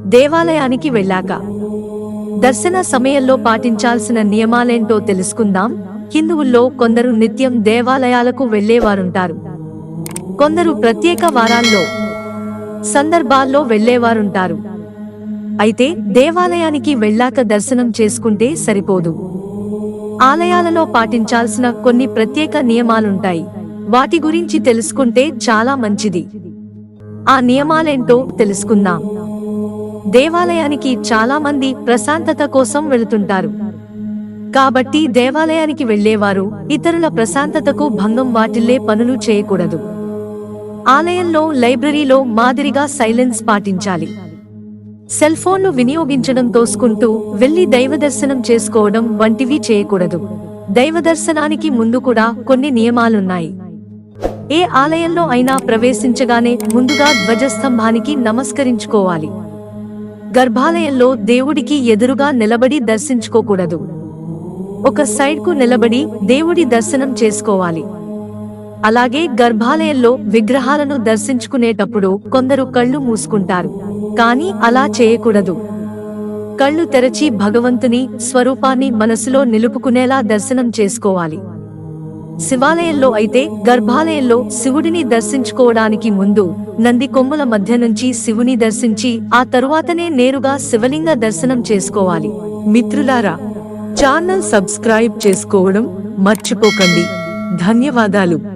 దేవాలయానికి వెళ్ళాక దర్శన సమయంలో పాటించాల్సిన నియమాలేంటో తెలుసుకుందాం. హిందువుల్లో కొందరు నిత్యం దేవాలయాలకు వెళ్లేవారుంటారు. కొందరు ప్రత్యేక వారాల్లో, సందర్భాల్లో వెళ్లేవారుంటారు. అయితే దేవాలయానికి వెళ్ళాక దర్శనం చేసుకుంటే సరిపోదు. ఆలయాలలో పాటించాల్సిన కొన్ని ప్రత్యేక నియమాలుంటాయి. వాటి గురించి తెలుసుకుంటే చాలా మంచిది. ఆ నియమాలేంటో తెలుసుకుందాం. దేవాలయానికి చాలా మంది ప్రశాంతత కోసం వెళుతుంటారు. కాబట్టి దేవాలయానికి వెళ్లేవారు ఇతరుల ప్రశాంతతకు భంగం వాటిల్లే పనులు చేయకూడదు. ఆలయంలో, లైబ్రరీలో మాదిరిగా సైలెన్స్ పాటించాలి. సెల్ ఫోన్ను వినియోగించడం, తోసుకుంటూ వెళ్లి దైవదర్శనం చేసుకోవడం వంటివి చేయకూడదు. దైవదర్శనానికి ముందు కూడా కొన్ని నియమాలున్నాయి. ఏ ఆలయంలో అయినా ప్రవేశించగానే ముందుగా ధ్వజస్తంభానికి నమస్కరించుకోవాలి. గర్భాలయంలో దేవుడికి ఎదురుగా నిలబడి దర్శించుకోకూడదు. ఒక సైడ్కు నిలబడి దేవుడి దర్శనం చేసుకోవాలి. అలాగే గర్భాలయంలో విగ్రహాలను దర్శించుకునేటప్పుడు కొందరు కళ్ళు మూసుకుంటారు. కానీ అలా చేయకూడదు. కళ్ళు తెరచి భగవంతుని స్వరూపాన్ని మనసులో నిలుపుకునేలా దర్శనం చేసుకోవాలి. శివాలయంలో అయితే గర్భాలయంలో శివుడిని దర్శించుకోవడానికి ముందు నంది కొమ్ముల మధ్య నుంచి శివుని దర్శించి ఆ తరువాతనే నేరుగా శివలింగ దర్శనం చేసుకోవాలి. మిత్రులారా, ఛానల్ సబ్స్క్రైబ్ చేసుకోవడం మర్చిపోకండి. ధన్యవాదాలు.